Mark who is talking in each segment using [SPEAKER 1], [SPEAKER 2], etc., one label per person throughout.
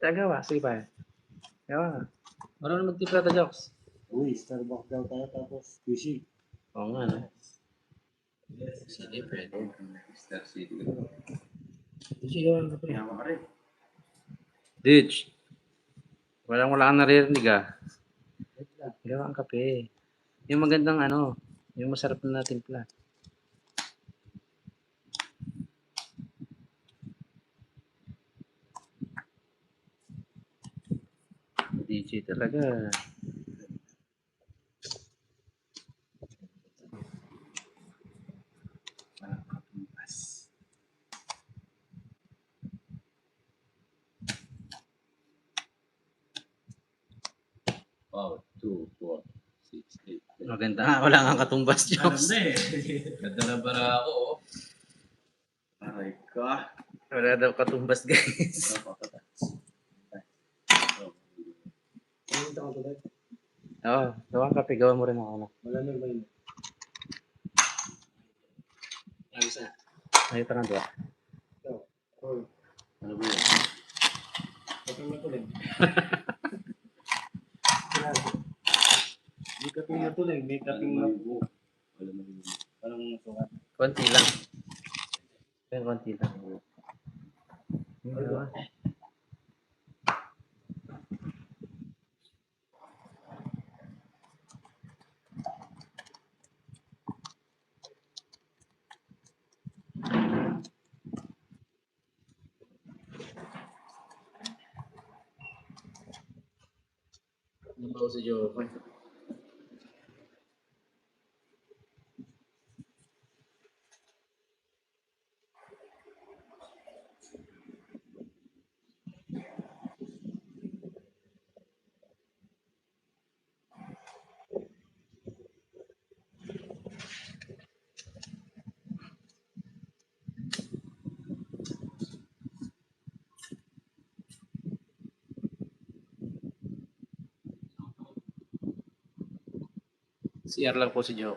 [SPEAKER 1] Tagawa, sige pa. Gawa nga. Marunong magtimpla ta, Jokes.
[SPEAKER 2] Uy, Starbucks daw tayo tapos sushi.
[SPEAKER 1] Oo nga, no? Sige, pwede.
[SPEAKER 3] Star City.
[SPEAKER 1] Sige, gawa nga pre. Ditch. Wala kang naririnig ah. Gawa ang kape. Yung magandang ano, yung masarap na timpla. DJ talaga.
[SPEAKER 3] Wow, 2, 4, 6, 8.
[SPEAKER 1] Maganda nga, wala kang katumbas, Jokes.
[SPEAKER 3] Ganda na bara ako, oh. Aray ka.
[SPEAKER 1] Wala daw katumbas, guys. Oo, gawa ang kape. Gawa mo rin ako.
[SPEAKER 2] Malamig ba yun?
[SPEAKER 1] Ayos na. Ayos na nga.
[SPEAKER 2] Oh,
[SPEAKER 3] Ano ba yun?
[SPEAKER 2] kapag matuloy. May kaping matuloy. May kaping matuloy. Parang sukat.
[SPEAKER 1] Konti lang. Pero konti lang. Ano? Ano ba si Joe? CR lang po si Joe.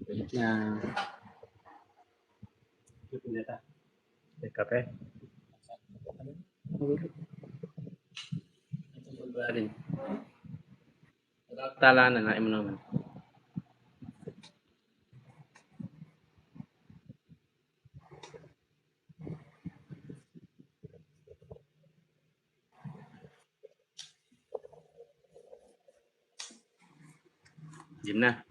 [SPEAKER 1] Wait lang. May kape. Rin. Talanan na mo naman. Gym na.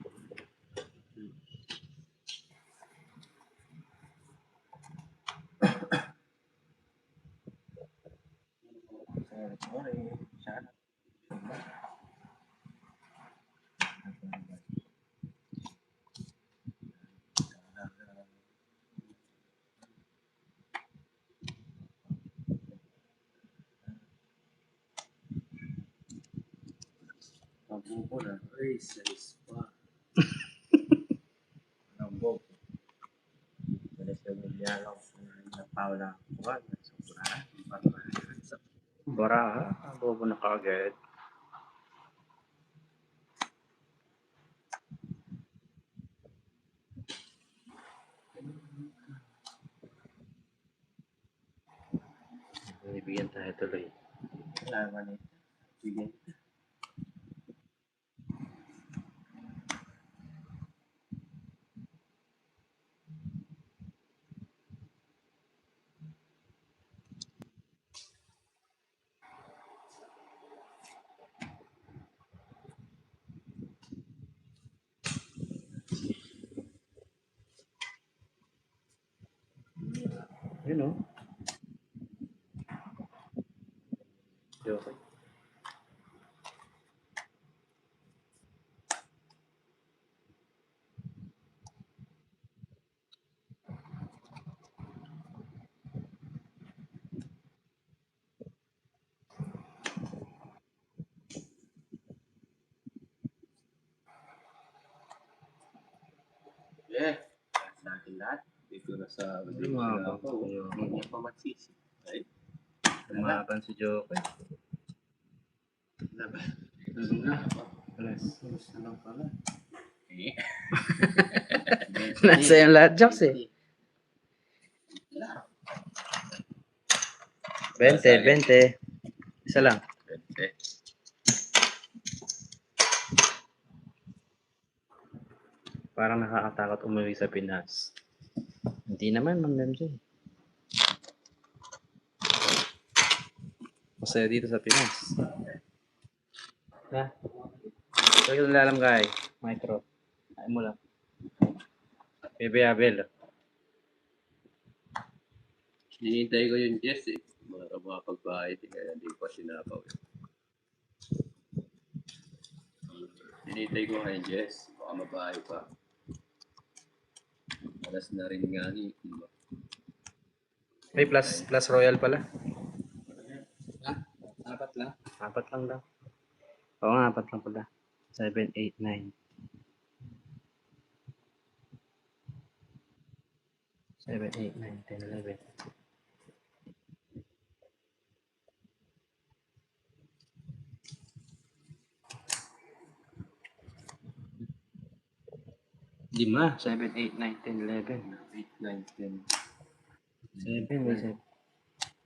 [SPEAKER 2] Nabuko na. Ay, sa ispa. Nabog. Balas na milyalo. Napaw na. Buwan.
[SPEAKER 1] Baraha. Bobo na kagad. Ibigyan tayo tuloy.
[SPEAKER 2] Wala naman eh. Sige.
[SPEAKER 1] Yun o. Okay.
[SPEAKER 2] Lahat natin lahat.
[SPEAKER 3] Dito na sa
[SPEAKER 1] Ano mga
[SPEAKER 3] ako.
[SPEAKER 2] Hindi niya pa magsisi.
[SPEAKER 3] Ay,
[SPEAKER 1] Lumaban si Joker.
[SPEAKER 2] Laban.
[SPEAKER 3] tulong na.
[SPEAKER 1] Alas.
[SPEAKER 2] Gusto lang pala.
[SPEAKER 3] Eh,
[SPEAKER 1] Nasa yung lahat, Jocks eh. 20, 20. Isa lang.
[SPEAKER 3] pwede.
[SPEAKER 1] Parang nakakatakot umuwi sa Pinas. Hindi naman, Ma'am MJ. Masaya dito sa Pinas. Ha? Ito yung lalam kay. Micro. Ay mo lang. Bebe Abel.
[SPEAKER 3] Hinihintay ko yung Jess eh. Mga pagbayad eh, kaya hindi pa sinapaw eh. Hinihintay ko nga yung Jess. Baka mabahay pa. Alas na rin nga ni.
[SPEAKER 1] May plus royal pala.
[SPEAKER 2] Apat lang.
[SPEAKER 1] Apat lang daw. Oo nga, apat lang pala. 7, 8, 9. 7, 8, 9, 10, 11. Lima. 7, 8, 9, 10, 11.
[SPEAKER 3] 8, 9, 10.
[SPEAKER 1] 7, may 7.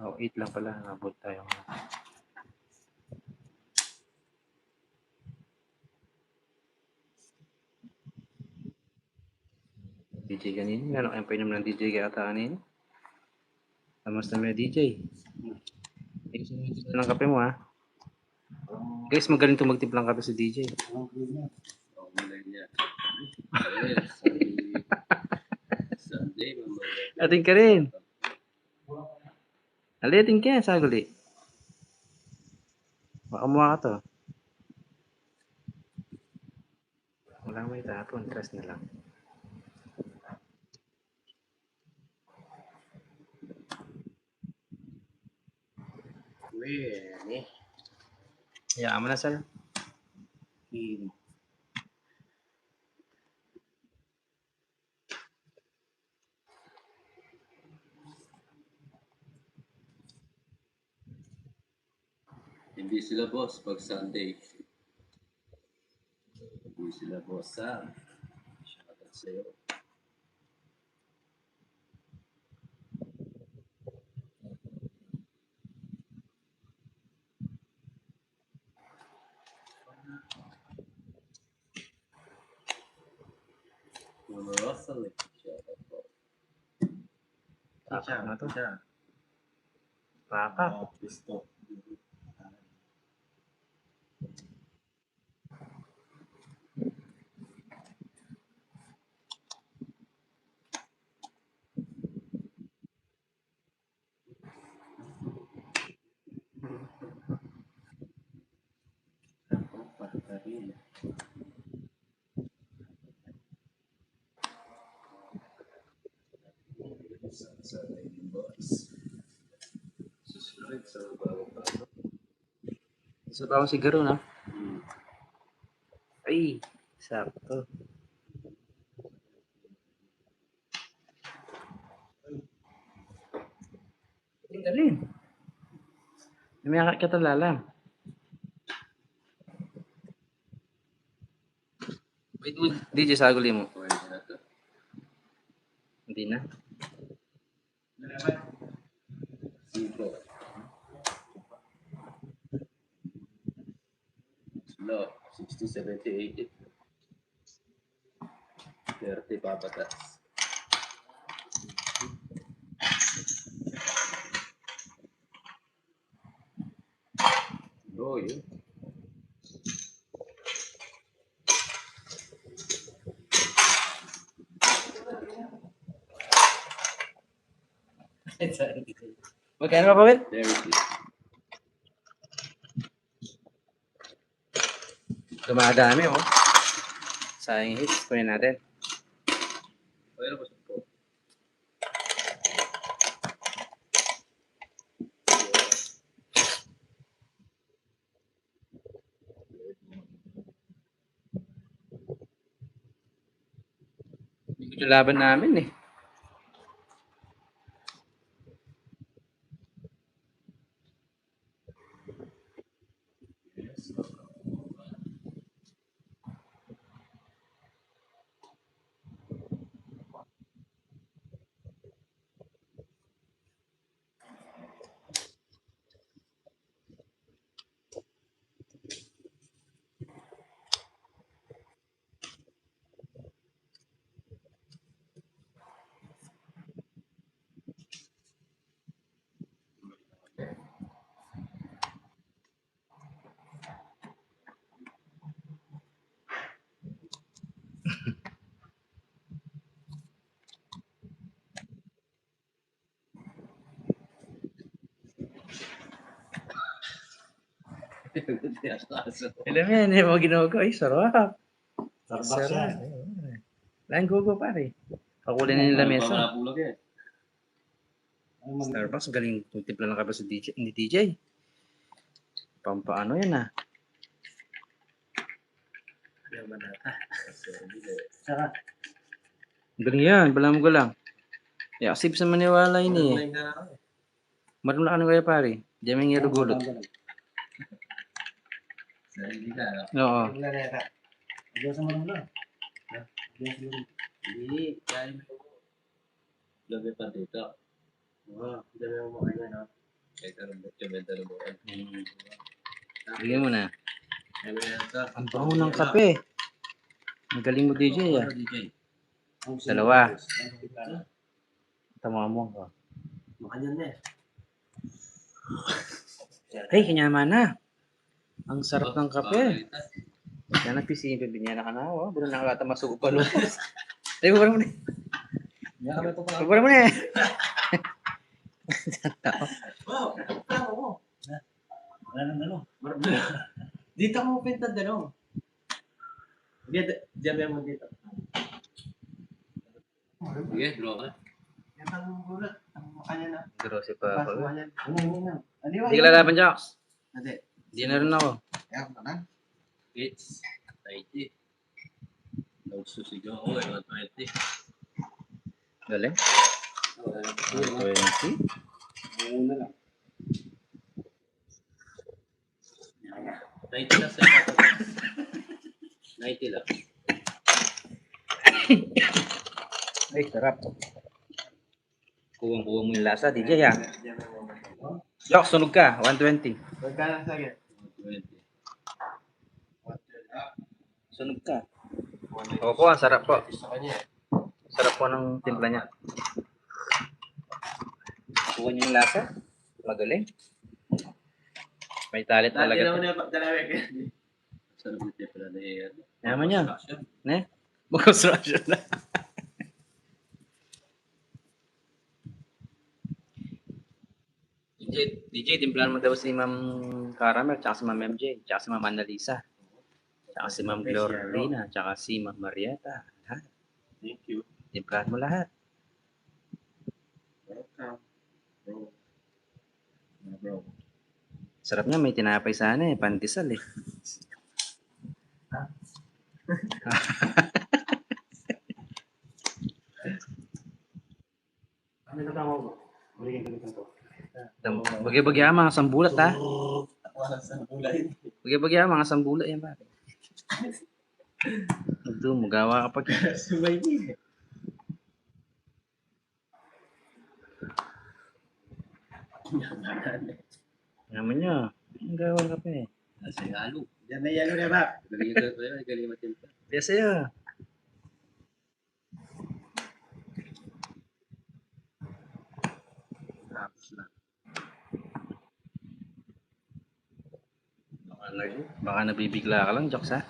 [SPEAKER 1] Oh, 8 lang pala. Nabot tayo. DJ kanina. Meron kayong painom ng DJ kaya ata kanina. Kamusta mo DJ? Ayusin mo ng kape mo ha. Guys, magaling itong magtimplang kape si DJ.
[SPEAKER 3] Oh, mulay niya. Sunday, mamaya.
[SPEAKER 1] Ating ka rin. Alitin ka yan, saguli. Baka mukha ka to. Wala may tapon, trust na lang.
[SPEAKER 2] Weh,
[SPEAKER 1] Hayaan mo na, sir.
[SPEAKER 2] ini.
[SPEAKER 3] Hindi sila boss pag Sunday. Hindi sila boss ha. Shoutout sa'yo. Mama Russell eh. Shoutout po.
[SPEAKER 1] Pakap na to.
[SPEAKER 2] Siya.
[SPEAKER 1] Pakap.
[SPEAKER 2] Pisto. Patarin.
[SPEAKER 3] Sunday boss. Susunod sa bagong pasok.
[SPEAKER 1] Isa pa akong sigaro na. Ay, sakto. Tinggalin. Lumiyakat ka talalam. Wait mo, DJ, saguli mo.
[SPEAKER 3] Pwede na to.
[SPEAKER 1] Hindi na.
[SPEAKER 3] Cinco. Slow. 60, 70, 80. 30 papatas. Oh, yun.
[SPEAKER 1] Magkano ba, Pawit?
[SPEAKER 3] There it is.
[SPEAKER 1] Dumadami, oh. Sayang hits. Kunin natin.
[SPEAKER 3] Pwede ba po?
[SPEAKER 1] Ito laban namin eh. Alam mo yan, yung mga ginagawa. Ay, sarap.
[SPEAKER 2] Starbucks yan.
[SPEAKER 1] Lain gogo pare. Pakulin na nila mesa.
[SPEAKER 3] Pulag yan.
[SPEAKER 1] Starbucks, galing timpla ng kape sa DJ, ni DJ. Pampaano yan ah.
[SPEAKER 2] Saka,
[SPEAKER 1] Galing yan, bala mo lang. Yaksip sa maniwala yun eh. Marunong na ka na kaya pare. Diyan may ngero gulot.
[SPEAKER 3] Sarili ka, no?
[SPEAKER 1] Oo.
[SPEAKER 2] wala na yata. Diyan sa marunong lang. Diyan sa marunong.
[SPEAKER 3] Hindi, kaya mo. Gabi pa dito.
[SPEAKER 2] Oo, diyan mo makanya, no?
[SPEAKER 3] Kahit anong dokumento mo.
[SPEAKER 1] Bigyan mo na.
[SPEAKER 3] Ano yata?
[SPEAKER 1] Ang bango ng kape. Ang galing mo DJ ah.
[SPEAKER 3] DJ?
[SPEAKER 1] Dalawa. Tama mo ka.
[SPEAKER 2] Makanya na eh.
[SPEAKER 1] Hey, kanyama na. Ang sarap ng kape. Yan ang pisiin pa binya na ka na. Oh. Bulan na kata masuko pa lupos. Ay, bubara mo na.
[SPEAKER 2] Yan kami po pa.
[SPEAKER 1] Bubara mo na.
[SPEAKER 2] Oh, tama mo. Wala nang ano. Dito ako pinta dano. Diyan mo dito.
[SPEAKER 3] Sige, draw ka.
[SPEAKER 2] Yan ang gulat. Ang makanya na.
[SPEAKER 1] Grossy pa ako.
[SPEAKER 2] Ano?
[SPEAKER 1] Hindi ka lalaban, Jocks.
[SPEAKER 2] Hindi.
[SPEAKER 1] Hindi na rin ako.
[SPEAKER 2] Kaya ko na.
[SPEAKER 3] It's 90. Nagsusigaw ako, 120.
[SPEAKER 1] Galing. 20.
[SPEAKER 2] Muna lang.
[SPEAKER 3] 90 lang sa 90 lang.
[SPEAKER 1] Ay, sarap. Kuwang-kuwang mo yung lasa, DJ ha. Jocks, sunog ka. 120.
[SPEAKER 2] Magkano sa akin?
[SPEAKER 3] 120.
[SPEAKER 1] Sunog ka. Opo, ang sarap po.
[SPEAKER 2] Sa kanya eh.
[SPEAKER 1] Sarap po ng timpla niya. Kuha niyo yung lasa. Magaling. May talent talaga.
[SPEAKER 2] Dalawa
[SPEAKER 1] to.
[SPEAKER 2] na dalawa ka.
[SPEAKER 3] Sarap nito pala na yan.
[SPEAKER 1] Yaman niya. Ne? Mag-construction na. DJ, timplahan mo daw si Ma'am Caramel, tsaka si Ma'am MJ, tsaka si Ma'am Annalisa, tsaka si Ma'am Glorina, tsaka si Ma'am Marieta. Lahat.
[SPEAKER 2] Thank you.
[SPEAKER 1] Timplahan mo lahat.
[SPEAKER 2] Welcome. Bro. Bro.
[SPEAKER 1] Sarap niya, may tinapay sana eh, pandesal eh.
[SPEAKER 2] Ano na tama mo? Bigyan ko nito.
[SPEAKER 1] Bagay-bagay mga sambulat ha.
[SPEAKER 2] Sa bulay.
[SPEAKER 1] Bagay-bagay mga sambulat yan pare. Ito, magawa ka pag.
[SPEAKER 2] Sumay din.
[SPEAKER 1] Naman niya. Ang gawa ka pa eh.
[SPEAKER 3] Nasa halo.
[SPEAKER 2] Diyan na yelo na ba?
[SPEAKER 3] Galing ka pa yun, galing matimpla.
[SPEAKER 1] Kaya sa'yo. Baka nabibigla ka lang, Jocks ha.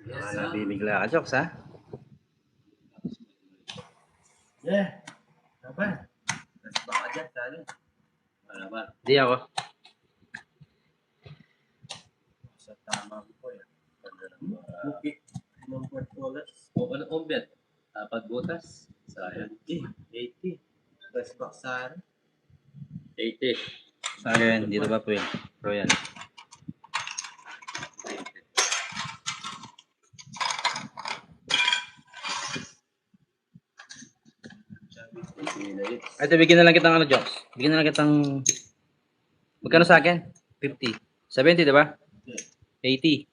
[SPEAKER 1] Baka nabibigla ka, Jocks ha.
[SPEAKER 2] Yeah. Apa? Nasa baka dyan, sali.
[SPEAKER 3] Wala ba?
[SPEAKER 1] Di ako.
[SPEAKER 2] Sa tama ko yan. Bukit ng Puerto Olas.
[SPEAKER 3] O ano, ombet? Apat butas? Sayang.
[SPEAKER 2] 80. Press box sa
[SPEAKER 3] 80.
[SPEAKER 1] Sa akin, dito ba po yun? Royal. Ay, ito, bigyan na lang kitang ano, Jokes. Bigyan na lang kitang... Magkano sa akin? 50. 70, diba? 80.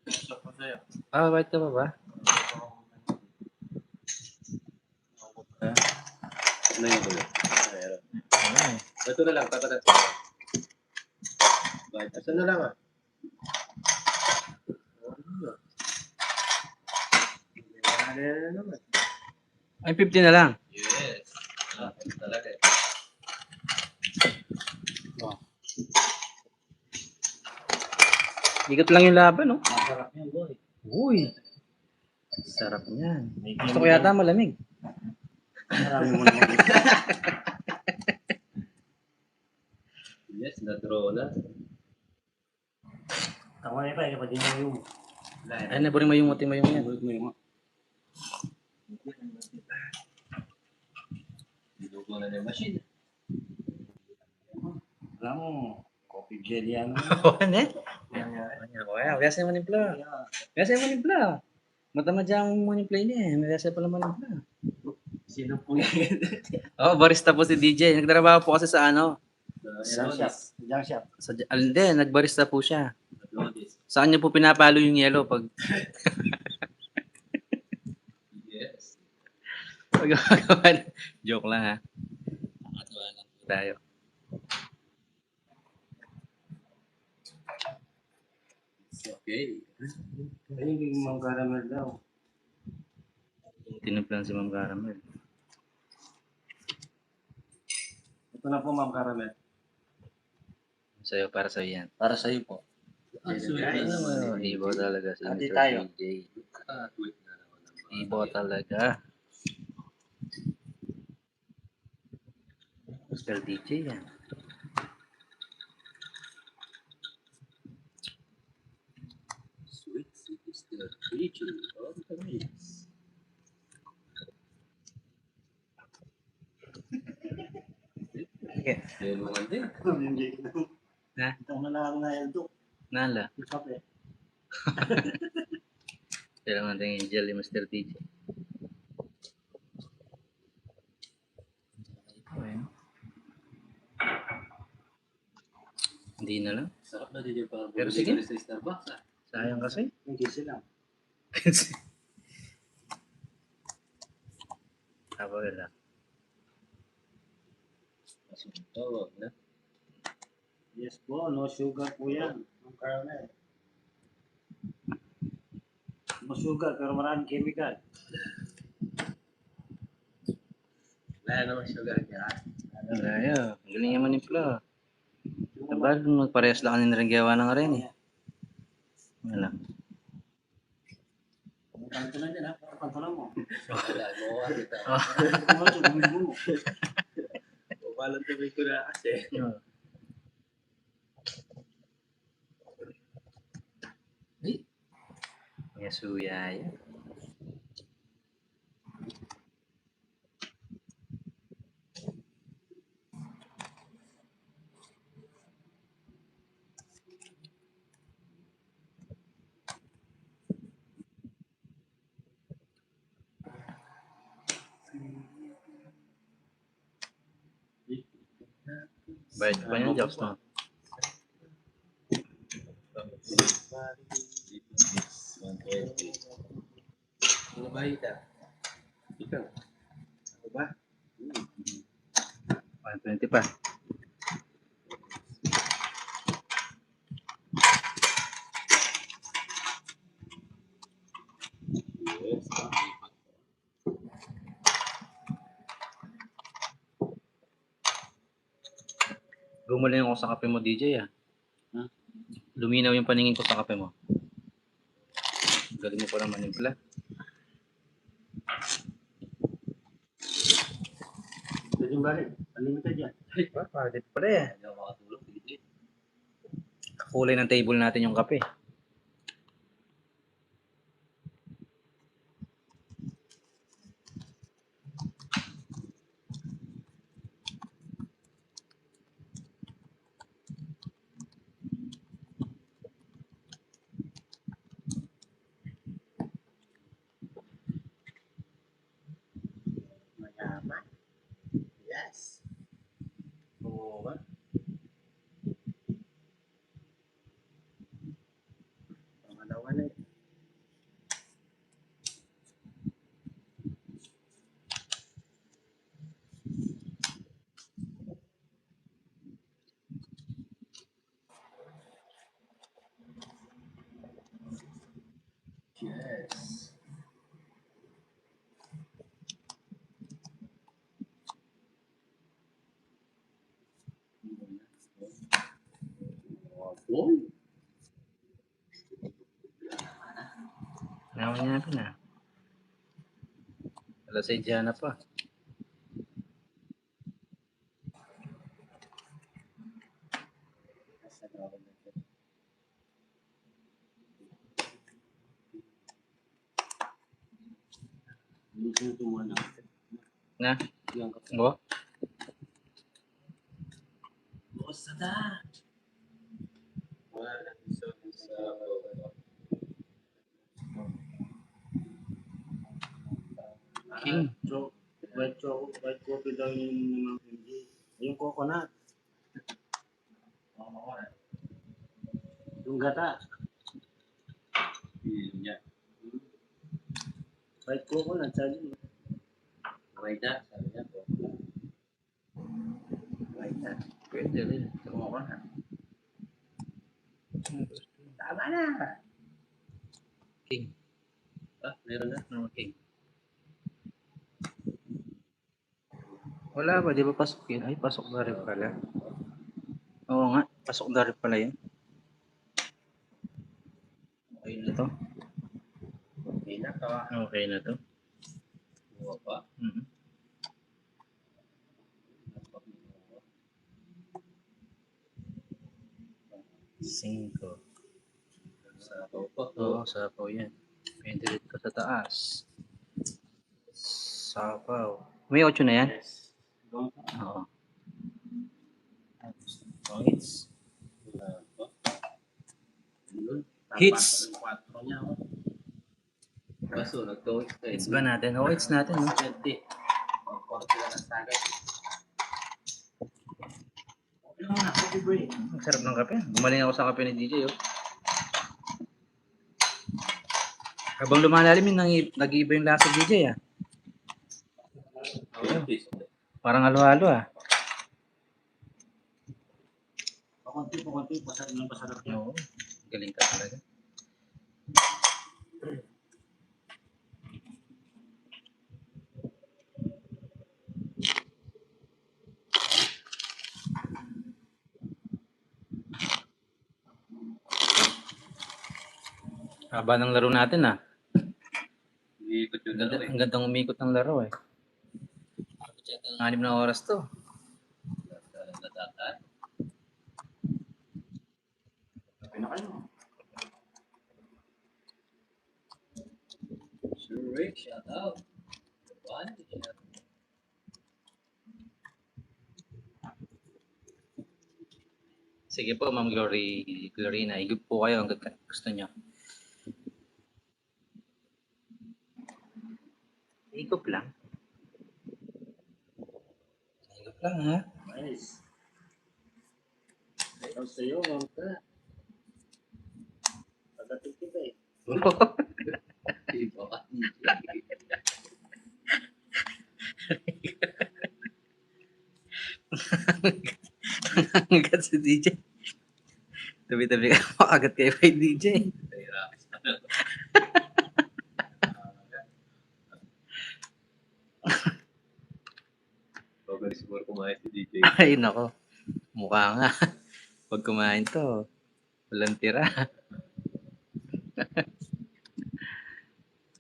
[SPEAKER 2] Stop ko sa'yo.
[SPEAKER 1] Ah, white ka pa ba?
[SPEAKER 3] Ano yung tuloy? Meron.
[SPEAKER 1] Ay.
[SPEAKER 3] Ito na lang, tapat. Bakit? Asa na lang ah?
[SPEAKER 2] Naman.
[SPEAKER 1] Ay, 50 na lang.
[SPEAKER 3] Yes. Ah, talaga eh.
[SPEAKER 1] Ikot lang yung laban, no?
[SPEAKER 2] Masarap yan, boy.
[SPEAKER 1] Uy! Sarap niyan. Gusto ko yata malamig.
[SPEAKER 2] Marami mo naman.
[SPEAKER 3] Yes, na-draw na.
[SPEAKER 2] Ako na pa, kapag din yung
[SPEAKER 1] Ay, naburing mayong yan.
[SPEAKER 3] Dinugo na yung machine.
[SPEAKER 2] Alam mo, coffee jelly yan.
[SPEAKER 1] Ano eh? Kaya, biasa yung manimpla. Biasa yung manimpla. Matamad dyan ang manimpla niya eh. Biasa pala manimpla.
[SPEAKER 2] Sino po yan?
[SPEAKER 1] Oh, barista po si DJ. Nagtrabaho po kasi sa ano?
[SPEAKER 2] Junk shop. Junk shop.
[SPEAKER 1] Hindi, nagbarista po siya.
[SPEAKER 3] Adonis.
[SPEAKER 1] Saan niya po pinapalo yung yellow pag
[SPEAKER 3] Yes.
[SPEAKER 1] joke lang ha. Nakatawa lang po tayo.
[SPEAKER 3] It's okay.
[SPEAKER 2] Ay, yung mga caramel daw.
[SPEAKER 1] Tinimplan si Ma'am Caramel.
[SPEAKER 2] Ito na po, ma'am caramel.
[SPEAKER 1] Sa'yo, para sa'yo yan.
[SPEAKER 2] Para sa'yo po.
[SPEAKER 3] Ah, sweet
[SPEAKER 2] Guys.
[SPEAKER 3] na naman.
[SPEAKER 1] Oh, ibo talaga si
[SPEAKER 2] Ate
[SPEAKER 1] Mr.
[SPEAKER 2] tayo.
[SPEAKER 1] DJ.
[SPEAKER 3] Ah, sweet na naman.
[SPEAKER 1] Ibo talaga. Mr. DJ yan.
[SPEAKER 3] Sweet is the creature of the mix.
[SPEAKER 1] Okay.
[SPEAKER 3] Yan naman din.
[SPEAKER 1] Ha?
[SPEAKER 2] Ito na lang na Eldo.
[SPEAKER 1] Nala.
[SPEAKER 2] Ikaw eh.
[SPEAKER 1] Sila naman tingin angel ni Mr. DJ. Hindi na lang.
[SPEAKER 3] Sarap na din yung parang
[SPEAKER 1] Pero sige.
[SPEAKER 3] sa Starbucks ah.
[SPEAKER 1] Sayang kasi.
[SPEAKER 2] Hindi sila.
[SPEAKER 1] Tawag na.
[SPEAKER 3] Mas tawag na.
[SPEAKER 2] Yes po, no sugar po yan. Ang caramel. No sugar, pero maraming chemical.
[SPEAKER 3] Wala naman sugar yan.
[SPEAKER 1] Ayaw. Ang galing naman yung flow. Diba, magparehas lang kanina rin gawa ng rin eh. Wala.
[SPEAKER 2] Kanto lang dyan ha, kanto lang mo.
[SPEAKER 3] Wala mo ka kita.
[SPEAKER 2] Ano ito, bumili mo.
[SPEAKER 3] Walang tuloy ko na kasi.
[SPEAKER 1] Yasuya yan. Bayad pa yan, Jobs, no?
[SPEAKER 3] 120. Ano ba ita? Ikaw. Ano ba?
[SPEAKER 1] 120 pa.
[SPEAKER 3] Yes.
[SPEAKER 1] Gumaling ako sa kape mo, DJ, ah.
[SPEAKER 2] Huh?
[SPEAKER 1] Luminaw yung paningin ko sa kape mo. Galing mo pa naman yung pala.
[SPEAKER 2] Pwede yung balik. Unlimited yan.
[SPEAKER 1] Pwede pala eh.
[SPEAKER 3] Hindi ako makatulog. Hindi.
[SPEAKER 1] Kulay ng table natin yung kape.
[SPEAKER 3] Uy,
[SPEAKER 1] Naman na. Alas 6 na pa.
[SPEAKER 2] Hindi sinutuwa na.
[SPEAKER 1] Na?
[SPEAKER 2] Yung kape.
[SPEAKER 1] Bo?
[SPEAKER 2] Bukas na da.
[SPEAKER 1] King.
[SPEAKER 2] White coffee daw yung mga hindi. Yung coconut. Yung gata.
[SPEAKER 3] yun yan.
[SPEAKER 2] White coconut, sabi mo.
[SPEAKER 3] Okay na, sabi niya po.
[SPEAKER 2] White na.
[SPEAKER 1] Pwede rin.
[SPEAKER 2] Coconut. Tama na.
[SPEAKER 1] King.
[SPEAKER 3] Ah, meron na.
[SPEAKER 1] Okay. Wala ba? Di ba pasok yun? Ay, pasok na rin pala. Oo nga. Pasok na rin pala yun. Okay na to.
[SPEAKER 2] Okay na to.
[SPEAKER 1] Okay na to.
[SPEAKER 3] Buwa pa.
[SPEAKER 1] Mhm. Cinco.
[SPEAKER 3] Sabaw pa.
[SPEAKER 1] Oo, sapaw yan. Pwede rin ka sa taas. Sapaw. May 8 na yan?
[SPEAKER 2] Yes. Doon ka.
[SPEAKER 1] Oo. Hits.
[SPEAKER 3] Wala pa. Yun.
[SPEAKER 1] Hits.
[SPEAKER 2] 4 niya. Oh.
[SPEAKER 3] Kaso, nag-toast na
[SPEAKER 1] Hits ba natin? Oo, hits natin. No?
[SPEAKER 2] 20. Korte na ng tagay. Okay lang na. Coffee break.
[SPEAKER 1] Ang sarap ng kape. Gumaling ako sa kape ni DJ. Oh. Habang lumalalim yung nag-iiba yung lasa DJ. Ah. Parang halo-halo. Ah.
[SPEAKER 2] Pakunti. Pasarap na pasarap yan.
[SPEAKER 1] Oo. Galing ka talaga. Haba ng laro natin ah.
[SPEAKER 3] Iikot yung dalawa eh.
[SPEAKER 1] Ang gandang umikot ng laro eh. 6 na oras to.
[SPEAKER 3] Natataan.
[SPEAKER 2] Okay na kayo.
[SPEAKER 3] Sir Rick, shout out. One, shout out.
[SPEAKER 1] Sige po, Ma'am Glorina. Higop po kayo hanggang gusto nyo. Higop lang. Higop lang ha.
[SPEAKER 2] Nice. Ikaw sa'yo, ma'am ka. Pagdating kita eh.
[SPEAKER 3] Iba ka.
[SPEAKER 1] Hanggang si DJ. Tabi-tabi ka makagat kay DJ.
[SPEAKER 3] Nahirapas na. Bagal siguro kumain si DJ.
[SPEAKER 1] Ay, nako. Mukha nga. Pag kumain to, walang tira.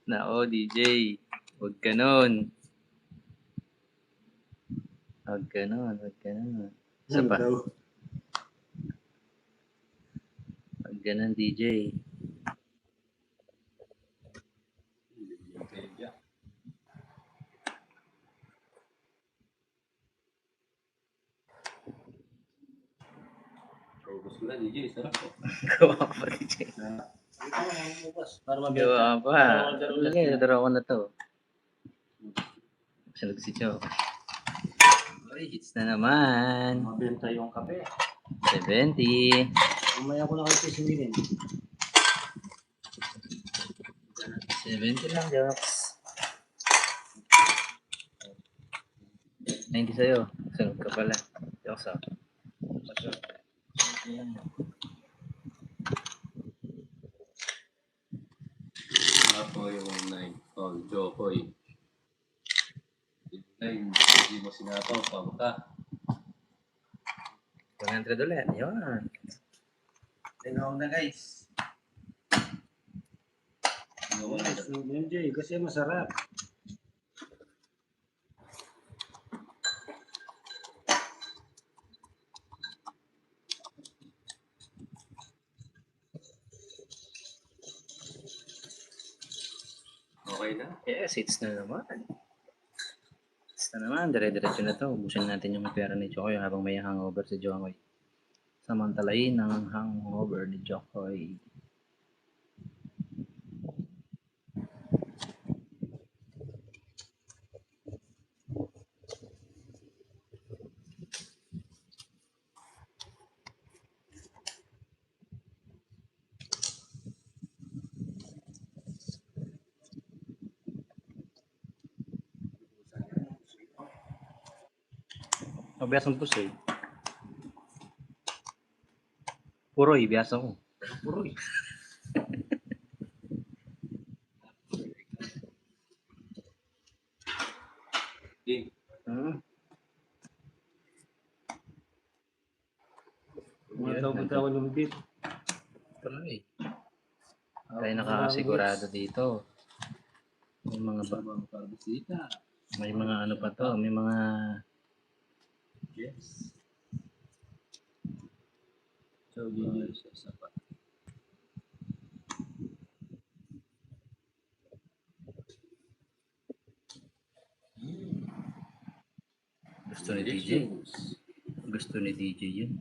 [SPEAKER 1] Nako, DJ. Huwag ganun. Huwag ganun. Isa pa. Huwag ganun, DJ.
[SPEAKER 3] Gusto na DJ, sarap po.
[SPEAKER 1] Gawa pa, DJ.
[SPEAKER 2] Ikaw ang bukas. Para mabenta.
[SPEAKER 1] Gawa pa. Okay, nadara ko na to. Sunod si Joe. Ay, hits na naman.
[SPEAKER 2] Mabenta yung kape.
[SPEAKER 1] 70.
[SPEAKER 2] Mamaya ko na kayo sisingilin.
[SPEAKER 1] 70 lang, Jocks. 90 sa'yo. Sunod ka pala. Jocks, ah.
[SPEAKER 3] Ako yung 9. Oh, Jokoy. 9, hindi mo sinapaw, pang ka.
[SPEAKER 1] 100 ulit. Yun.
[SPEAKER 2] Tinawag na guys.
[SPEAKER 4] Yes, MJ, kasi masarap.
[SPEAKER 3] Okay na.
[SPEAKER 1] Yes, it's na naman. It's na naman. Dire-diretso na to. Ubusin natin yung pera ni Jokoy habang may hangover si Jokoy. Samantalayin ang hangover ni Jokoy. Biasa mo pusoy. Puroy, biasa ko.
[SPEAKER 4] Puroy.
[SPEAKER 3] Game.
[SPEAKER 4] Mga tawag-tawag ng beef.
[SPEAKER 1] Puroy. Tayo nakasigurado dito. May mga
[SPEAKER 3] Sabang parbisita.
[SPEAKER 1] may mga ano pa to, may mga
[SPEAKER 3] Yes.
[SPEAKER 4] So,
[SPEAKER 3] Sa sapat.
[SPEAKER 1] gusto ni DJ. Gusto ni DJ yun.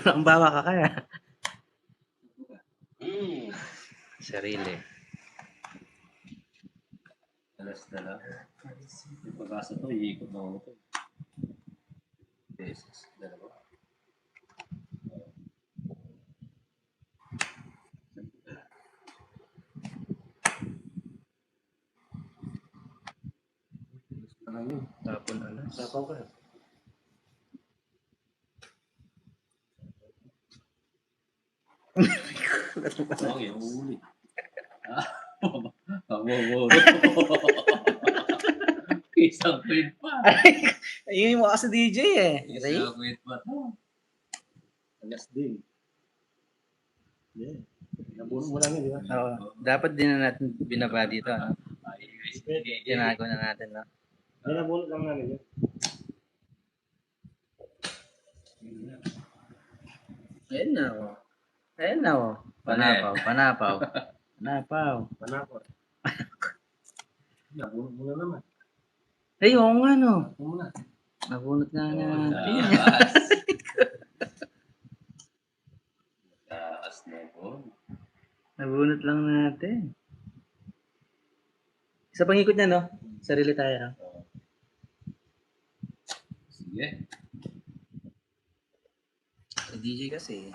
[SPEAKER 1] Ang bawa ka kaya. Sarili.
[SPEAKER 3] Alas na lang. Yung pag-asa to, iikot na ako to. Beses. Dalawa.
[SPEAKER 1] Tapon alas.
[SPEAKER 4] sapaw ka.
[SPEAKER 3] Ang yung huli. Wow. Isang quid pa.
[SPEAKER 1] Ayun mo kasi DJ eh.
[SPEAKER 3] Isang quid pa to.
[SPEAKER 4] Alas din. Yeah. Nabuno mo lang yun, di ba?
[SPEAKER 1] Oo. Dapat din na natin binaba dito. Ano? Tinago na natin. No?
[SPEAKER 4] Ay, nabuno lang namin yun.
[SPEAKER 1] Ayun na. Oh. Ayun na. Oh. Panapaw. Panapaw. Panapaw.
[SPEAKER 4] Panako. Nabuno mo na naman.
[SPEAKER 1] Ay, oo nga no.
[SPEAKER 4] Ako muna.
[SPEAKER 1] Nabunot nga natin.
[SPEAKER 3] Taas na po.
[SPEAKER 1] Nabunot lang natin. Sa pangikot niya, no? Sarili tayo. No?
[SPEAKER 3] Sige.
[SPEAKER 1] Si DJ kasi.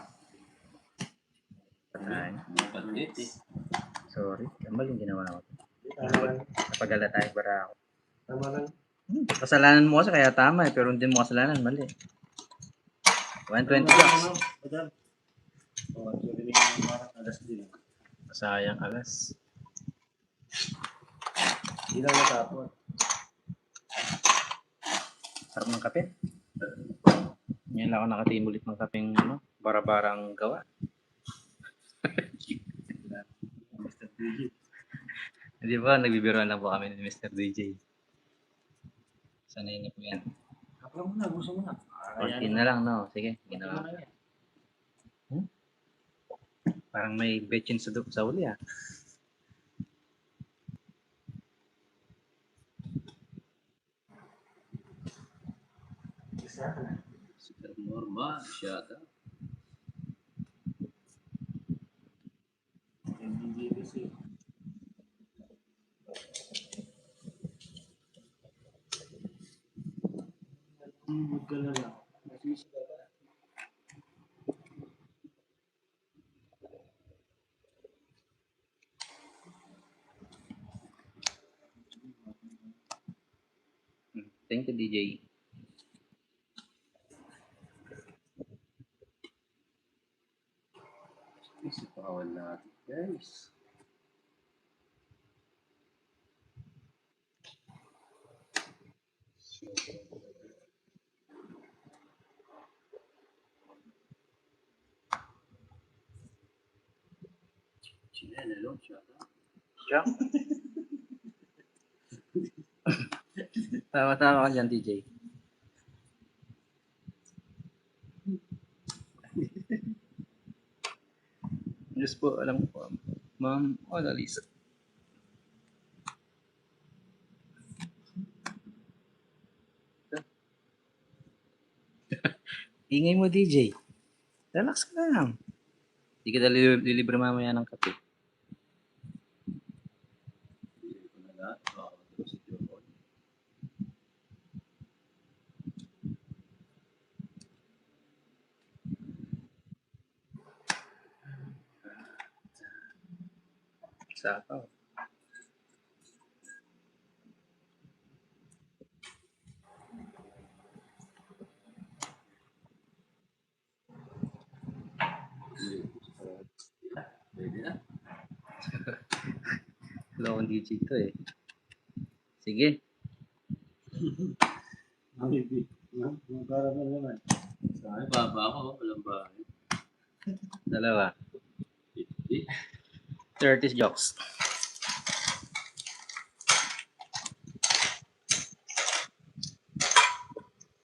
[SPEAKER 1] Patay.
[SPEAKER 3] Patis.
[SPEAKER 1] Sorry. Tambal yung ginawa ko.
[SPEAKER 4] Tama lang.
[SPEAKER 1] Napagala tayo para ako.
[SPEAKER 4] Tama lang.
[SPEAKER 1] Kasalanan mo kasi kaya tama eh. Pero hindi mo kasalanan. Mali. 120 bucks.
[SPEAKER 4] Madam. Oh, actually, yung parang alas din.
[SPEAKER 1] Sayang alas.
[SPEAKER 4] Hindi lang natapon.
[SPEAKER 1] Sarap ng kape. Ngayon lang ako nakatimulit ng kapeng ano, bara-barang gawa.
[SPEAKER 4] Mr. DJ.
[SPEAKER 1] Hindi ba, nagbibiroan lang po kami ni Mr. DJ. Sanay na po yan.
[SPEAKER 4] Kapag mo na, gusto mo na.
[SPEAKER 1] Konti na lang, no? Sige, ginawa. Parang may betchin sa uli, ah.
[SPEAKER 3] Super normal. Shut up.
[SPEAKER 4] Hindi kasi. Mood ka na lang. Masisi ka ba?
[SPEAKER 1] Thank you, DJ.
[SPEAKER 3] Isipawan natin, guys. Sila, lalo, siya.
[SPEAKER 1] Siya. Tama-tama ka dyan, DJ. Diyos po, alam ko po. Ma'am Annalisa. Ingay mo, DJ. Relax ka lang. Hindi kita lilibre mamaya ng kape.
[SPEAKER 3] Hindi ko na lahat. Baka matulog si Jomon.
[SPEAKER 1] Sakaw.
[SPEAKER 3] Pwede na.
[SPEAKER 1] Wala akong DJ to eh. Sige.
[SPEAKER 4] Maybe. Para na naman.
[SPEAKER 3] Sa akin, baba ako. Walang bahay.
[SPEAKER 1] Dalawa.
[SPEAKER 3] 50.
[SPEAKER 1] 30 jokes.